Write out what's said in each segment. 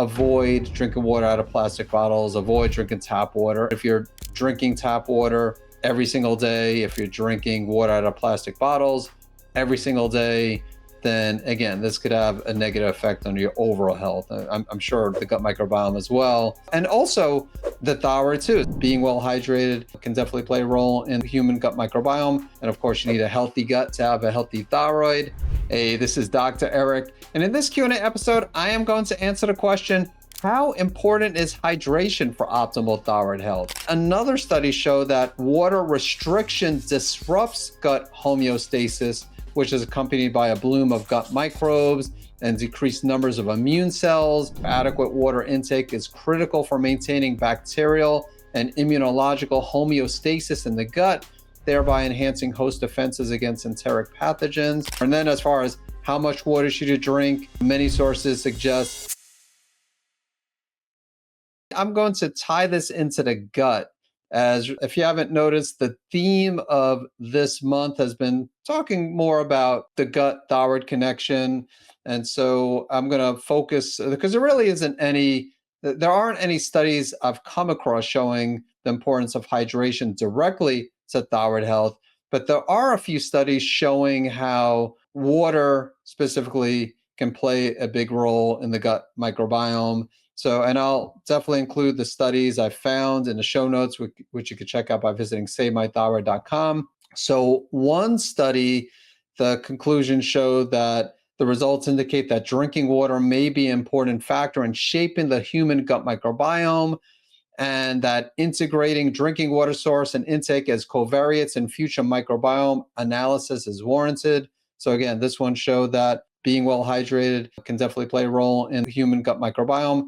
avoid drinking water out of plastic bottles, avoid drinking tap water. If you're drinking tap water every single day, if you're drinking water out of plastic bottles every single day, then again, this could have a negative effect on your overall health. I'm sure the gut microbiome as well. And also the thyroid too. Being well hydrated can definitely play a role in the human gut microbiome. And of course, you need a healthy gut to have a healthy thyroid. Hey, this is Dr. Eric. And in this Q&A episode, I am going to answer the question, how important is hydration for optimal thyroid health? Another study showed that water restriction disrupts gut homeostasis, which is accompanied by a bloom of gut microbes and decreased numbers of immune cells. Adequate water intake is critical for maintaining bacterial and immunological homeostasis in the gut, thereby enhancing host defenses against enteric pathogens. And then as far as how much water should you drink, many sources suggest. I'm going to tie this into the gut. As if you haven't noticed, the theme of this month has been talking more about the gut thyroid connection. And so I'm going to focus because there really there aren't any studies I've come across showing the importance of hydration directly to thyroid health. But there are a few studies showing how water specifically can play a big role in the gut microbiome. So, and I'll definitely include the studies I found in the show notes, which you can check out by visiting savemythyroid.com. So one study, the conclusion showed that the results indicate that drinking water may be an important factor in shaping the human gut microbiome, and that integrating drinking water source and intake as covariates in future microbiome analysis is warranted. So again, this one showed that being well hydrated can definitely play a role in the human gut microbiome.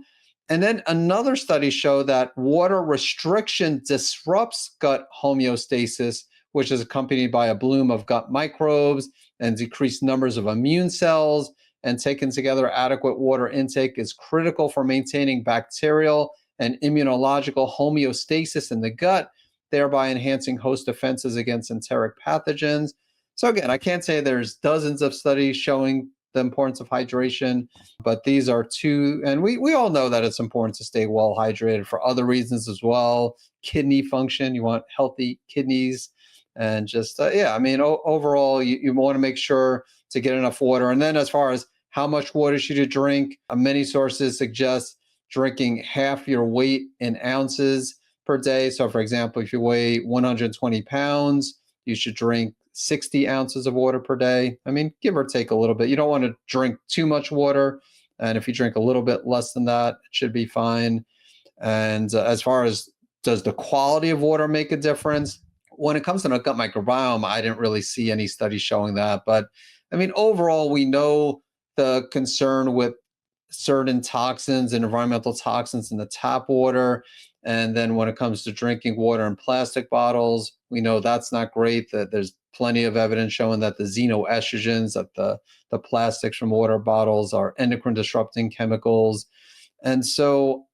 And then another study showed that water restriction disrupts gut homeostasis, which is accompanied by a bloom of gut microbes and decreased numbers of immune cells. And taken together, adequate water intake is critical for maintaining bacterial and immunological homeostasis in the gut, thereby enhancing host defenses against enteric pathogens. So again, I can't say there's dozens of studies showing the importance of hydration, but these are two, and we all know that it's important to stay well hydrated for other reasons as well. Kidney function, you want healthy kidneys, and just, overall, you want to make sure to get enough water. And then as far as how much water should you drink, many sources suggest drinking half your weight in ounces per day. So for example, if you weigh 120 pounds, you should drink 60 ounces of water per day. I mean, give or take a little bit. You don't want to drink too much water. And if you drink a little bit less than that, it should be fine. And as far as does the quality of water make a difference? When it comes to the gut microbiome, I didn't really see any studies showing that. But I mean, overall, we know the concern with certain toxins and environmental toxins in the tap water. And then when it comes to drinking water in plastic bottles, we know that's not great, that there's plenty of evidence showing that the xenoestrogens, that the plastics from water bottles are endocrine disrupting chemicals. And so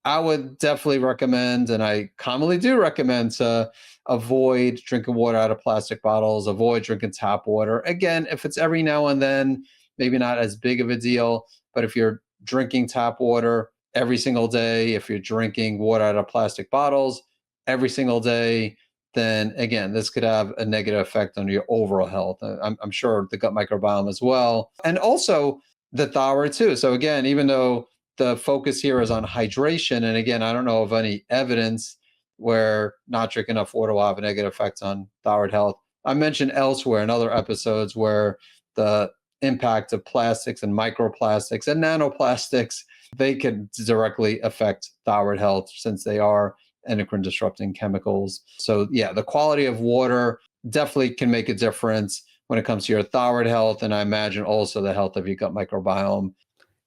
I would definitely recommend, and I commonly do recommend, to avoid drinking water out of plastic bottles, avoid drinking tap water. Again, if it's every now and then, maybe not as big of a deal, but if you're drinking tap water every single day, if you're drinking water out of plastic bottles every single day, then again, this could have a negative effect on your overall health. I'm sure the gut microbiome as well. And also the thyroid too. So again, even though the focus here is on hydration, and again, I don't know of any evidence where not drinking enough water will have a negative effect on thyroid health. I mentioned elsewhere in other episodes where the impact of plastics and microplastics and nanoplastics, they can directly affect thyroid health since they are endocrine disrupting chemicals. So yeah, the quality of water definitely can make a difference when it comes to your thyroid health, and I imagine also the health of your gut microbiome.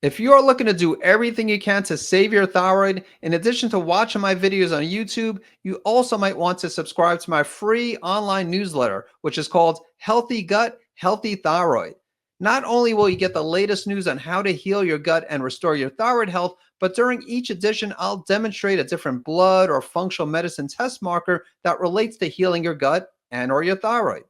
If you are looking to do everything you can to save your thyroid, in addition to watching my videos on YouTube, you also might want to subscribe to my free online newsletter, which is called Healthy Gut, Healthy Thyroid. Not only will you get the latest news on how to heal your gut and restore your thyroid health, but during each edition, I'll demonstrate a different blood or functional medicine test marker that relates to healing your gut and or your thyroid.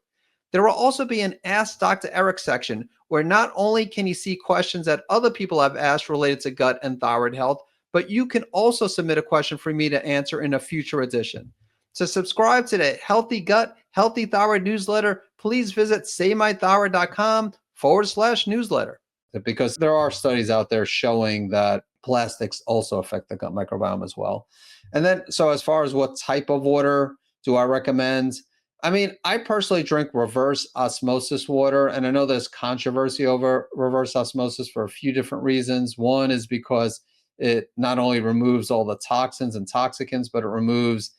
There will also be an Ask Dr. Eric section where not only can you see questions that other people have asked related to gut and thyroid health, but you can also submit a question for me to answer in a future edition. To subscribe to the Healthy Gut, Healthy Thyroid newsletter, please visit savemythyroid.com/newsletter. Because there are studies out there showing that plastics also affect the gut microbiome as well. And then, so as far as what type of water do I recommend? I mean, I personally drink reverse osmosis water, and I know there's controversy over reverse osmosis for a few different reasons. One is because it not only removes all the toxins and toxicants, but it removes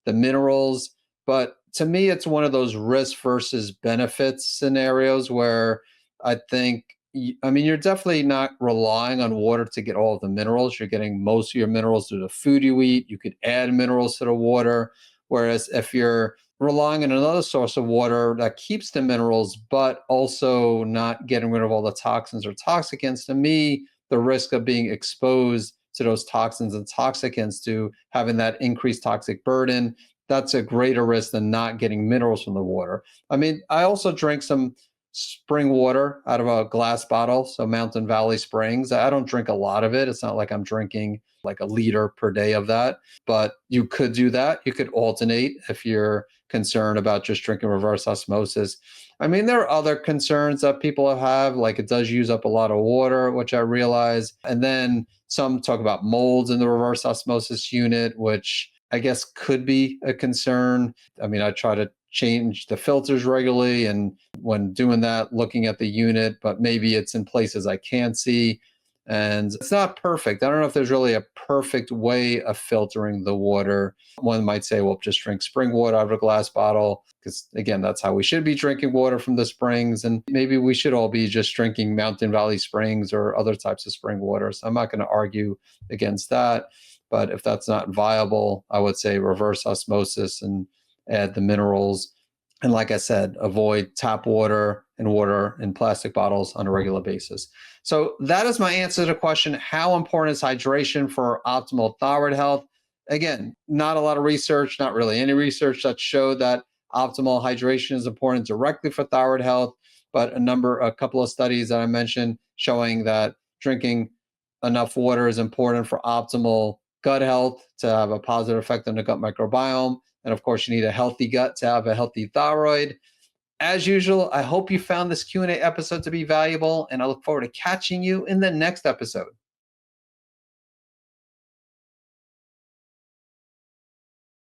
the minerals. But to me, it's one of those risk versus benefits scenarios where I think, I mean, you're definitely not relying on water to get all of the minerals. You're getting most of your minerals through the food you eat. You could add minerals to the water. Whereas if you're relying on another source of water that keeps the minerals, but also not getting rid of all the toxins or toxicants, to me, the risk of being exposed to those toxins and toxicants, to having that increased toxic burden, that's a greater risk than not getting minerals from the water. I mean, I also drink some spring water out of a glass bottle, so Mountain Valley Springs. I don't drink a lot of it. It's not like I'm drinking like a liter per day of that, but you could do that. You could alternate if you're concerned about just drinking reverse osmosis. I mean, there are other concerns that people have, like it does use up a lot of water, which I realize. And then some talk about molds in the reverse osmosis unit, which I guess could be a concern. I mean, I try to change the filters regularly, and when doing that, looking at the unit, but maybe it's in places I can't see. And it's not perfect. I don't know if there's really a perfect way of filtering the water. One might say, well, just drink spring water out of a glass bottle, because again, that's how we should be drinking water from the springs. And maybe we should all be just drinking Mountain Valley Springs or other types of spring water. So I'm not going to argue against that. But if that's not viable, I would say reverse osmosis and add the minerals. And like I said, avoid tap water and water in plastic bottles on a regular basis. So that is my answer to the question, how important is hydration for optimal thyroid health? Again, not a lot of research, not really any research that showed that optimal hydration is important directly for thyroid health, but a couple of studies that I mentioned showing that drinking enough water is important for optimal gut health to have a positive effect on the gut microbiome. And of course, you need a healthy gut to have a healthy thyroid. As usual, I hope you found this Q&A episode to be valuable, and I look forward to catching you in the next episode.